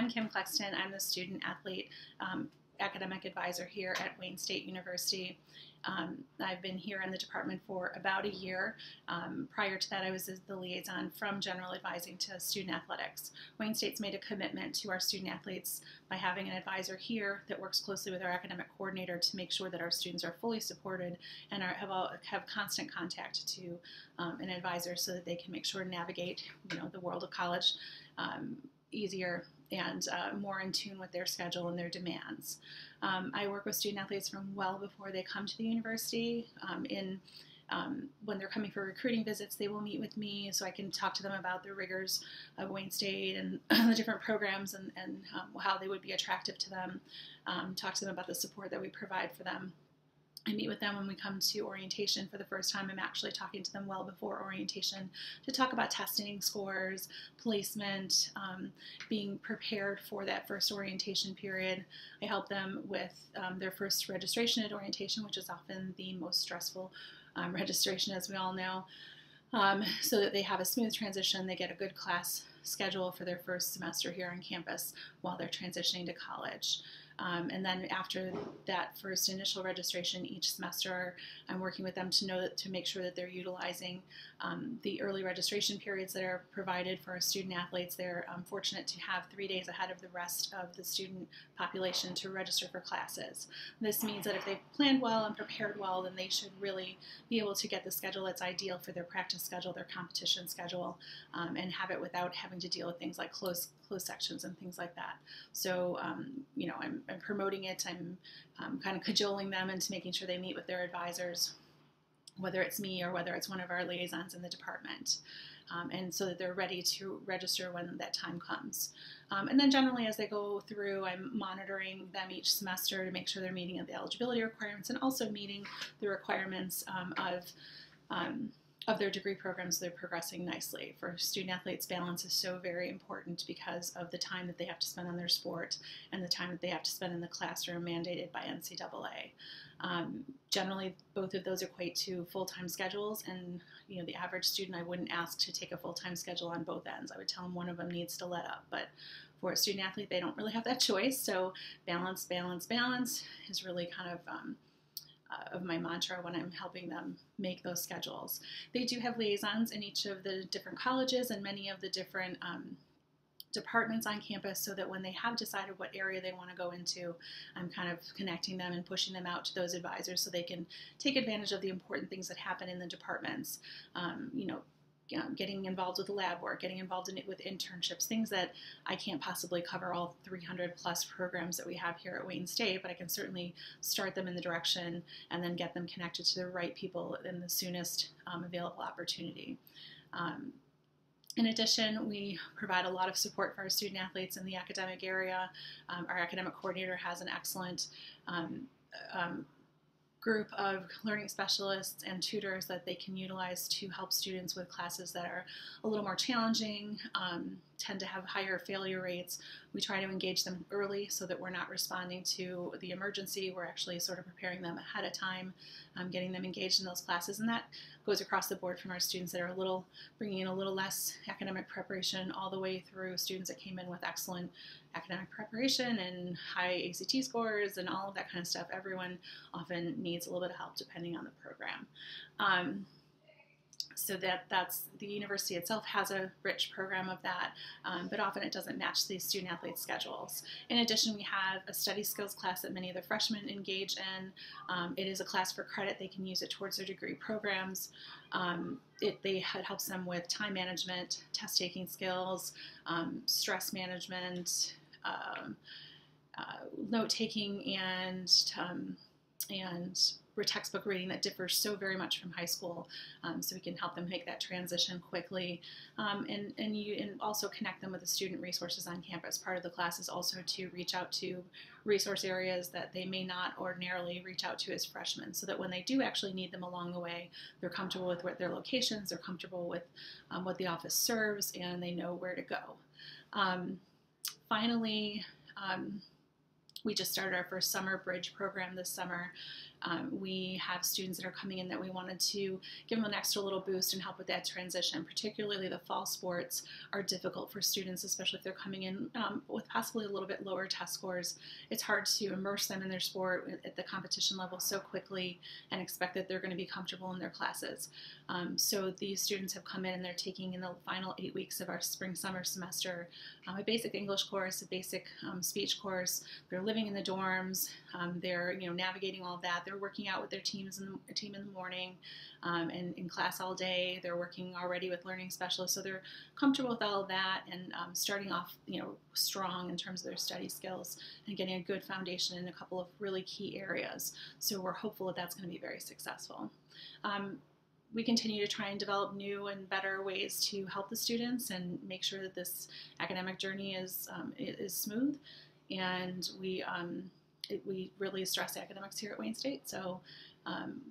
I'm Kim Klexton. I'm the student athlete academic advisor here at Wayne State University. I've been here in the department for about a year. Prior to that, I was the liaison from general advising to student athletics. Wayne State's made a commitment to our student athletes by having an advisor here that works closely with our academic coordinator to make sure that our students are fully supported and have constant contact to an advisor so that they can make sure to navigate the world of college easier and more in tune with their schedule and their demands. I work with student athletes from well before they come to the university. When they're coming for recruiting visits, they will meet with me so I can talk to them about the rigors of Wayne State and the different programs and how they would be attractive to them, talk to them about the support that we provide for them. I meet with them when we come to orientation for the first time. I'm actually talking to them well before orientation to talk about testing scores, placement, being prepared for that first orientation period. I help them with their first registration at orientation, which is often the most stressful registration, as we all know, so that they have a smooth transition. They get a good class schedule for their first semester here on campus while they're transitioning to college. And then after that first initial registration each semester, I'm working with them to make sure that they're utilizing the early registration periods that are provided for our student athletes. They're fortunate to have 3 days ahead of the rest of the student population to register for classes. This means that if they've planned well and prepared well, then they should really be able to get the schedule that's ideal for their practice schedule, their competition schedule, and have it without having to deal with things like closed sections and things like that. So, I'm promoting it. I'm kind of cajoling them into making sure they meet with their advisors, whether it's me or whether it's one of our liaisons in the department, and so that they're ready to register when that time comes. And then generally as they go through, I'm monitoring them each semester to make sure they're meeting the eligibility requirements and also meeting the requirements of their degree programs. They're progressing nicely. For student athletes, balance is so very important because of the time that they have to spend on their sport and the time that they have to spend in the classroom mandated by NCAA. Generally, both of those equate to full-time schedules, and the average student I wouldn't ask to take a full-time schedule on both ends. I would tell them one of them needs to let up, but for a student athlete, they don't really have that choice. So balance, balance, balance is really kind of my mantra when I'm helping them make those schedules. They do have liaisons in each of the different colleges and many of the different departments on campus, so that when they have decided what area they want to go into, I'm kind of connecting them and pushing them out to those advisors so they can take advantage of the important things that happen in the departments. Getting involved with lab work, getting involved with internships, things that I can't possibly cover all 300 plus programs that we have here at Wayne State, but I can certainly start them in the direction and then get them connected to the right people in the soonest available opportunity. In addition, we provide a lot of support for our student athletes in the academic area. Our academic coordinator has an excellent group of learning specialists and tutors that they can utilize to help students with classes that are a little more challenging, tend to have higher failure rates. We try to engage them early so that we're not responding to the emergency. We're actually sort of preparing them ahead of time, getting them engaged in those classes, and that goes across the board from our students that are bringing in a little less academic preparation all the way through students that came in with excellent academic preparation and high ACT scores and all of that kind of stuff. Everyone often needs a little bit of help depending on the program. So that's the university itself has a rich program of that, but often it doesn't match the student athlete schedules. In addition, we have a study skills class that many of the freshmen engage in. It is a class for credit. They can use it towards their degree programs. It helps them with time management, test taking skills, stress management, note taking, and textbook reading that differs so very much from high school, so we can help them make that transition quickly, and also connect them with the student resources on campus. Part of the class is also to reach out to resource areas that they may not ordinarily reach out to as freshmen, so that when they do actually need them along the way, they're comfortable with their locations, they're comfortable with what the office serves, and they know where to go. Finally, we just started our first summer bridge program this summer. We have students that are coming in that we wanted to give them an extra little boost and help with that transition. Particularly the fall sports are difficult for students, especially if they're coming in with possibly a little bit lower test scores. It's hard to immerse them in their sport at the competition level so quickly and expect that they're going to be comfortable in their classes. So these students have come in and they're taking in the final 8 weeks of our spring-summer semester a basic English course, a basic speech course. They're living in the dorms. They're navigating all of that. They're working out with their team in the morning and in class all day. They're working already with learning specialists, so they're comfortable with all of that and starting off strong in terms of their study skills and getting a good foundation in a couple of really key areas. So we're hopeful that that's going to be very successful. We continue to try and develop new and better ways to help the students and make sure that this academic journey is smooth. And we really stress academics here at Wayne State, so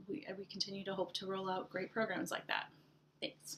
we continue to hope to roll out great programs like that. Thanks.